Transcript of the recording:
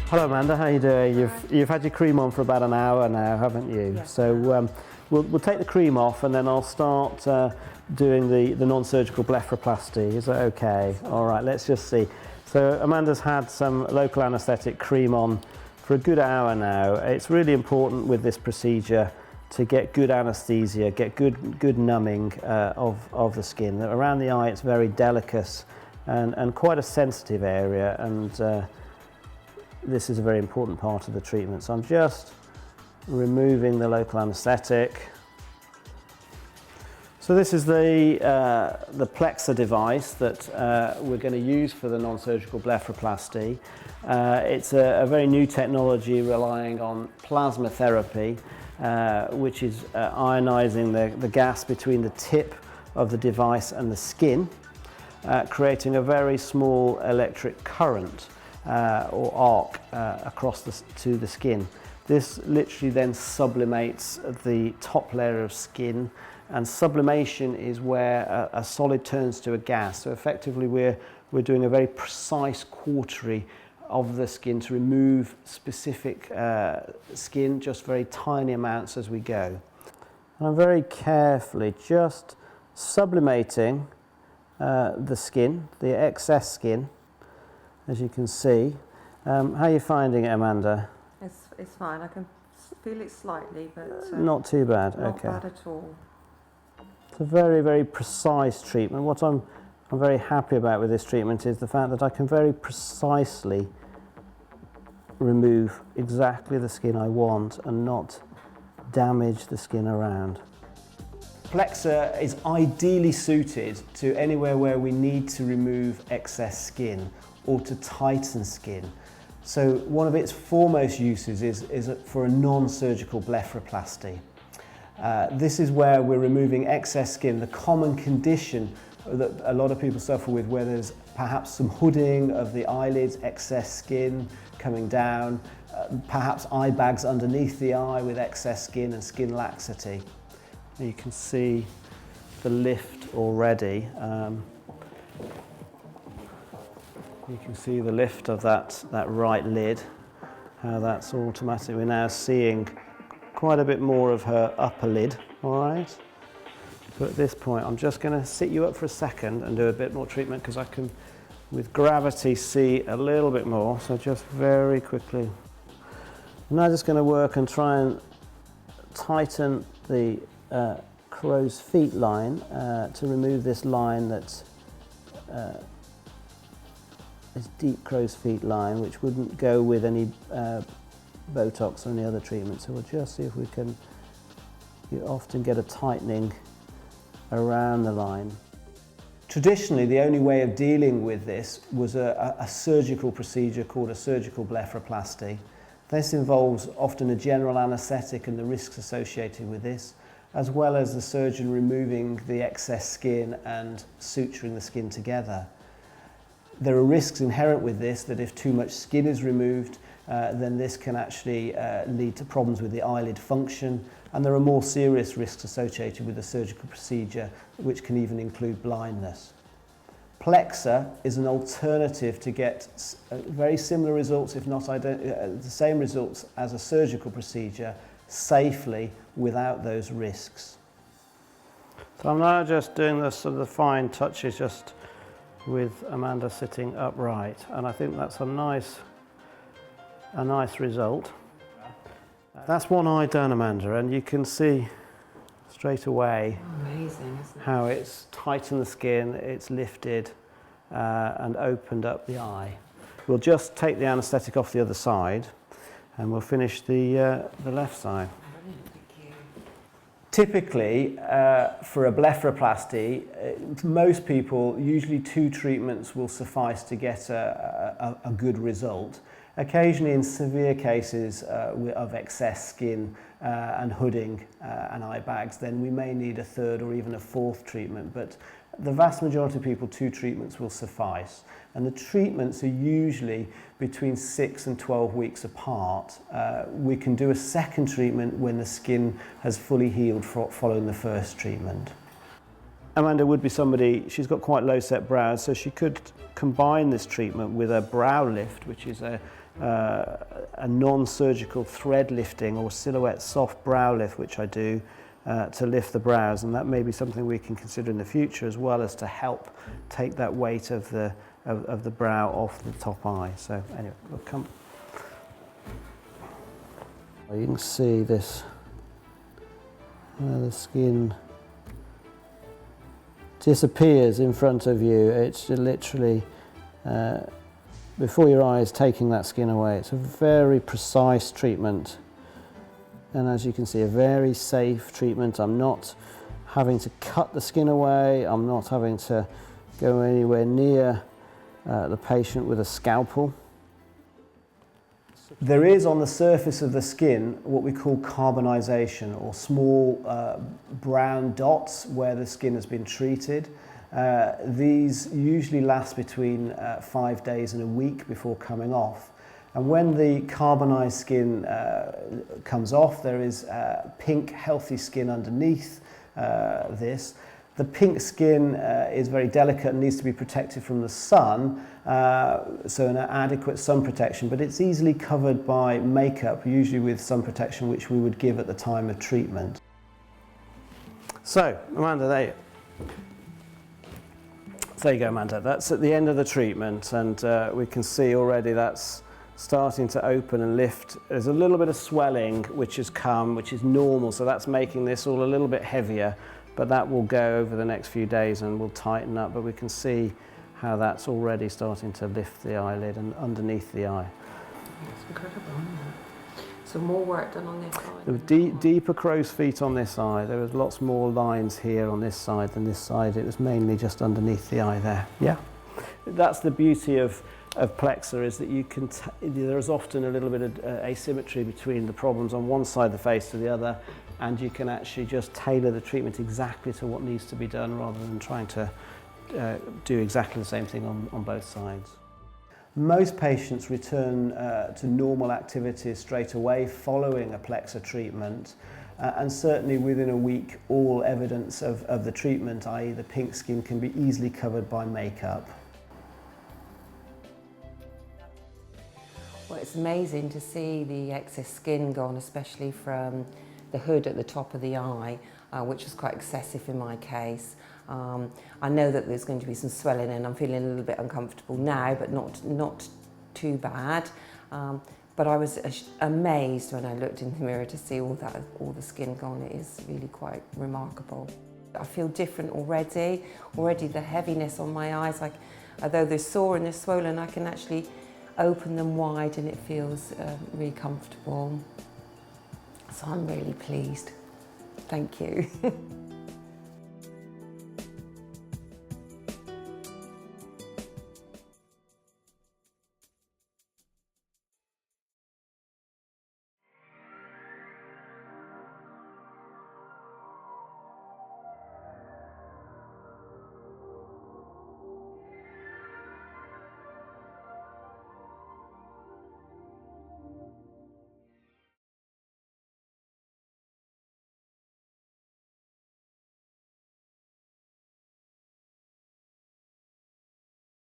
Hello Amanda, how are you doing? You've had your cream on for about an hour now, haven't you? Yes. So we'll take the cream off and then I'll start doing the non-surgical blepharoplasty. Is that okay? All right, let's just see. So Amanda's had some local anaesthetic cream on for a good hour now. It's really important with this procedure to get good anaesthesia, get good numbing of the skin. Around the eye it's very delicate and quite a sensitive area, and this is a very important part of the treatment. So I'm just removing the local anaesthetic. So this is the Plexr device that we're going to use for the non-surgical blepharoplasty. It's a very new technology relying on plasma therapy, which is ionizing the gas between the tip of the device and the skin, creating a very small electric current or arc across to the skin. This literally then sublimates the top layer of skin, and sublimation is where a solid turns to a gas. So effectively we're doing a very precise cautery of the skin to remove specific skin, just very tiny amounts as we go. And I'm very carefully just sublimating the skin, the excess skin, as you can see. How are you finding it, Amanda? It's fine. I can feel it slightly, but not too bad. Not okay. bad at all. It's a very, very precise treatment. What I'm very happy about with this treatment is the fact that I can very precisely remove exactly the skin I want and not damage the skin around. Plexr is ideally suited to anywhere where we need to remove excess skin or to tighten skin. So one of its foremost uses is for a non-surgical blepharoplasty. This is where we're removing excess skin, the common condition that a lot of people suffer with, where there's perhaps some hooding of the eyelids, excess skin coming down, perhaps eye bags underneath the eye with excess skin and skin laxity. You can see the lift already. You can see the lift of that right lid, how that's automatic. We're now seeing quite a bit more of her upper lid, all right? So at this point, I'm just going to sit you up for a second and do a bit more treatment, because I can, with gravity, see a little bit more. So just very quickly. I'm now just going to work and try and tighten the crow's feet line to remove this line that's this deep crow's feet line, which wouldn't go with any Botox or any other treatment. So we'll just see if we can, you often get a tightening around the line. Traditionally, the only way of dealing with this was a surgical procedure called a surgical blepharoplasty. This involves often a general anaesthetic and the risks associated with this, as well as the surgeon removing the excess skin and suturing the skin together. There are risks inherent with this, that if too much skin is removed, then this can actually lead to problems with the eyelid function, and there are more serious risks associated with the surgical procedure, which can even include blindness. Plexr is an alternative to get very similar results, if not the same results as a surgical procedure, safely without those risks. So I'm now just doing the sort of the fine touches just with Amanda sitting upright, and I think that's a nice result. That's one eye done, Amanda, and you can see straight away Amazing, isn't it? how it's tightened the skin, it's lifted and opened up the eye. We'll just take the anaesthetic off the other side and we'll finish the left side. Typically, for a blepharoplasty, most people, usually 2 treatments will suffice to get a good result. Occasionally, in severe cases of excess skin and hooding and eye bags, then we may need a 3rd or even a 4th treatment, but the vast majority of people, 2 treatments will suffice. And the treatments are usually between 6 and 12 weeks apart. We can do a 2nd treatment when the skin has fully healed following the 1st treatment. Amanda would be somebody, she's got quite low set brows, so she could combine this treatment with a brow lift, which is a non-surgical thread lifting or silhouette soft brow lift, which I do to lift the brows, and that may be something we can consider in the future, as well as to help take that weight of the brow off the top eye. So anyway, we'll come. You can see this, the skin disappears in front of you. It's literally before your eyes, taking that skin away. It's a very precise treatment, and as you can see, a very safe treatment. I'm not having to cut the skin away. I'm not having to go anywhere near the patient with a scalpel. There is on the surface of the skin what we call carbonization, or small brown dots where the skin has been treated. These usually last between 5 days and a week before coming off. And when the carbonized skin comes off, there is pink, healthy skin underneath this. The pink skin is very delicate and needs to be protected from the sun, so an adequate sun protection, but it's easily covered by makeup, usually with sun protection, which we would give at the time of treatment. So, Amanda, there you go, Amanda. That's at the end of the treatment, and we can see already that's starting to open and lift. There's a little bit of swelling which has come, which is normal, so that's making this all a little bit heavier, but that will go over the next few days and will tighten up, but we can see how that's already starting to lift the eyelid and underneath the eye. That's incredible, isn't it? So more work done on this side. There were deeper crow's feet on this eye. There was lots more lines here on this side than this side. It was mainly just underneath the eye there. Yeah, that's the beauty of Plexr, is that you can there is often a little bit of asymmetry between the problems on one side of the face to the other, and you can actually just tailor the treatment exactly to what needs to be done, rather than trying to do exactly the same thing on both sides. Most patients return to normal activities straight away following a Plexr treatment, and certainly within a week all evidence of the treatment, i.e. the pink skin, can be easily covered by makeup. Well, it's amazing to see the excess skin gone, especially from the hood at the top of the eye, which was quite excessive in my case. I know that there's going to be some swelling and I'm feeling a little bit uncomfortable now, but not too bad. But I was amazed when I looked in the mirror to see all the skin gone. It is really quite remarkable. I feel different already. Already the heaviness on my eyes, like although they're sore and they're swollen, I can actually open them wide and it feels really comfortable. So I'm really pleased. Thank you.